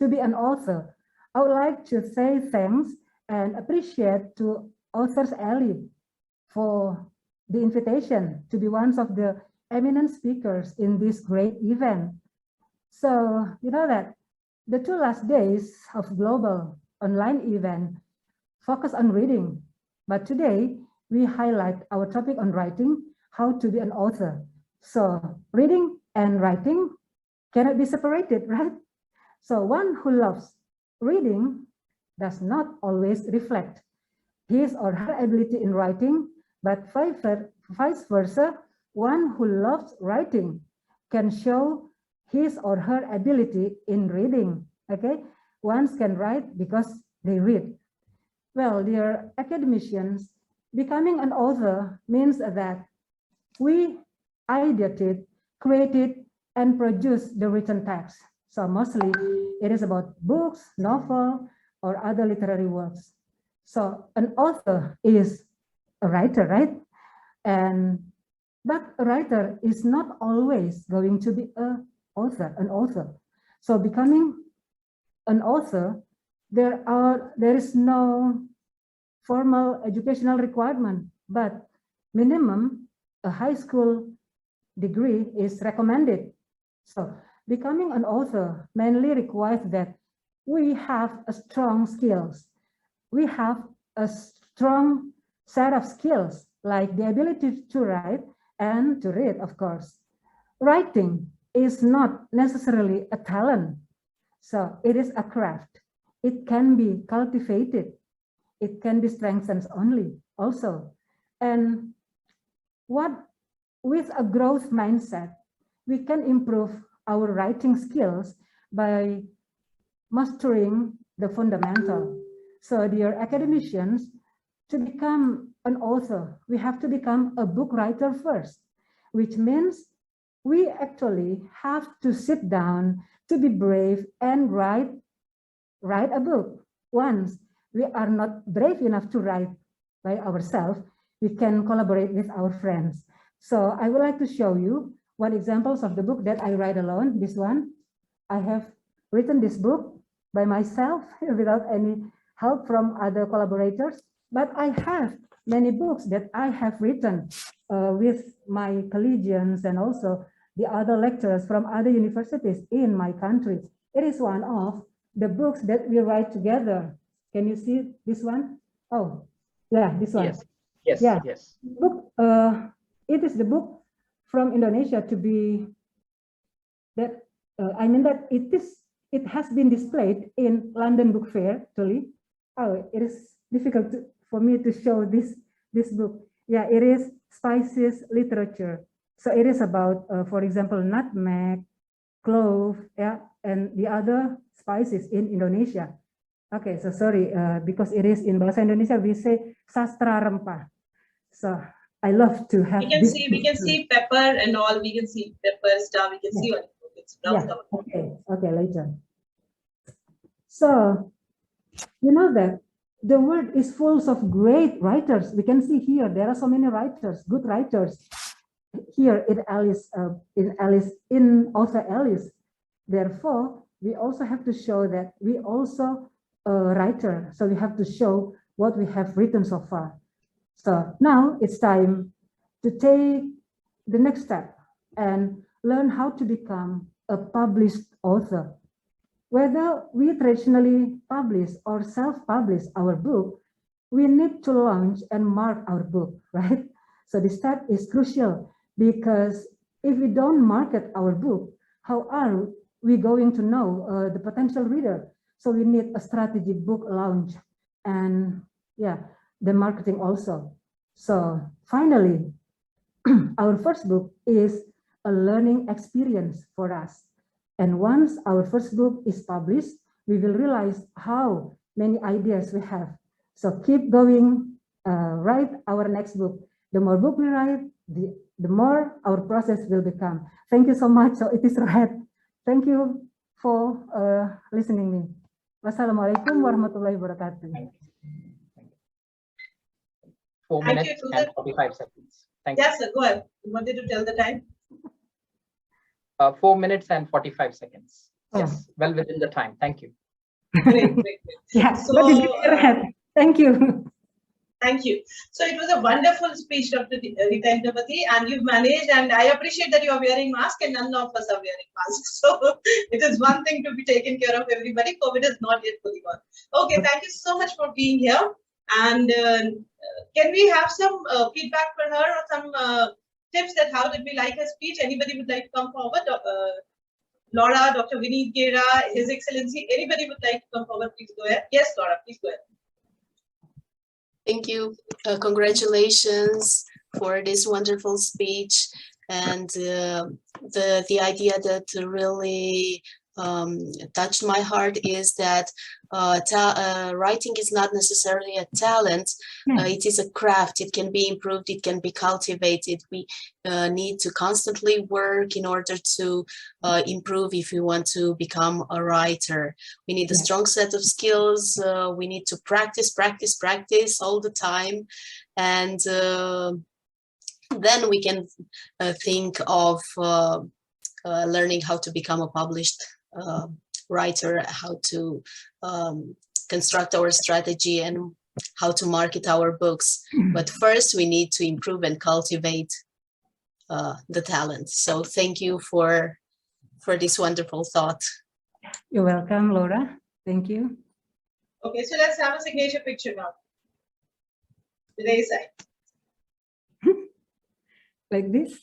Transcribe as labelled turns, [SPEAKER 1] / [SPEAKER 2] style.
[SPEAKER 1] to be an author. I would like to say thanks and appreciate to Authors Alley for the invitation to be one of the eminent speakers in this great event. So, you know that the 2 last days of global online event focus on reading, but today we highlight our topic on writing, how to be an author. So reading and writing cannot be separated, right? So one who loves reading does not always reflect his or her ability in writing, but vice versa, one who loves writing can show his or her ability in reading, okay? One can write because they read. Well, dear academicians, becoming an author means that we ideated, created, and produced the written text. So mostly it is about books, novel, or other literary works. So an author is a writer, right? But a writer is not always going to be an author. So becoming an author, there is no formal educational requirement, but minimum a high school degree is recommended. So becoming an author mainly requires that we have a strong skills. We have a strong set of skills like the ability to write and to read, of course. Writing is not necessarily a talent. So it is a craft. It can be cultivated. It can be strengthened only also. And with a growth mindset, we can improve our writing skills by mastering the fundamental. So dear academicians, to become an author, we have to become a book writer first, which means we actually have to sit down to be brave and write a book. Once we are not brave enough to write by ourselves, we can collaborate with our friends. So I would like to show you one examples of the book that I write alone. This one, I have written this book by myself without any help from other collaborators. But I have many books that I have written with my collegians and also the other lecturers from other universities in my country. It is one of the books that we write together. Can you see this one? Oh, yeah, this one.
[SPEAKER 2] Yes,
[SPEAKER 1] yeah.
[SPEAKER 2] yes.
[SPEAKER 1] Book, it is the book from Indonesia to be that, I mean that it has been displayed in London Book Fair, actually. Oh, it is difficult for me to show this book. Yeah, it is Spices Literature. So it is about, for example, nutmeg, clove, yeah, and the other spices in Indonesia. Okay, so sorry, because it is in Bahasa Indonesia, we say sastra rempah. So I love to have
[SPEAKER 3] we can see pepper and all, we can see pepper stuff, we can see what it's brown.
[SPEAKER 1] Yeah, okay, later. So, you know that the world is full of great writers. We can see here, there are so many writers, good writers. Here in Author Alice. Therefore, we also have to show that we also a writer. So we have to show what we have written so far. So now it's time to take the next step and learn how to become a published author. Whether we traditionally publish or self-publish our book, we need to launch and mark our book, right? So this step is crucial because if we don't market our book, how are we going to know the potential reader? So we need a strategic book launch and yeah, the marketing also. So finally, our first book is a learning experience for us. And once our first book is published, we will realize how many ideas we have. So keep going, write our next book. The more book we write, the more our process will become. Thank you so much. So it is right. Thank you for listening me. Wassalamualaikum warahmatullahi wabarakatuh.
[SPEAKER 2] 4 minutes and 45 seconds. Thank you.
[SPEAKER 3] Yes, sir, go ahead. You wanted to tell the time?
[SPEAKER 2] 4 minutes and 45 seconds. Yes, well within the time. Thank you.
[SPEAKER 3] Great, great, great.
[SPEAKER 1] Yeah,
[SPEAKER 3] So,
[SPEAKER 1] but it's good. Thank you.
[SPEAKER 3] Thank you. So it was a wonderful speech, Dr. Rita Indrapati, and you've managed, and I appreciate that you are wearing mask and none of us are wearing masks. So it is one thing to be taken care of everybody. COVID is not yet fully gone. Okay, thank you so much for being here. And can we have some feedback for her or some tips that how did we like her speech? Anybody would like to come forward? Laura, Dr. Vineet Gera, His Excellency, anybody would like to come forward? Please go ahead. Yes, Laura, please go ahead.
[SPEAKER 4] Thank you. Congratulations for this wonderful speech, and the idea that really touched my heart is that writing is not necessarily a talent. It is a craft. It can be improved. It can be cultivated. We need to constantly work in order to improve if we want to become a writer. We need a strong set of skills. We need to practice all the time. And then we can think of learning how to become a published writer, how to construct our strategy and how to market our books. But first we need to improve and cultivate the talent. So thank you for this wonderful thought.
[SPEAKER 1] You're welcome, Laura. Thank you.
[SPEAKER 3] Okay, so let's have a signature picture now. Today's side.
[SPEAKER 1] Like this.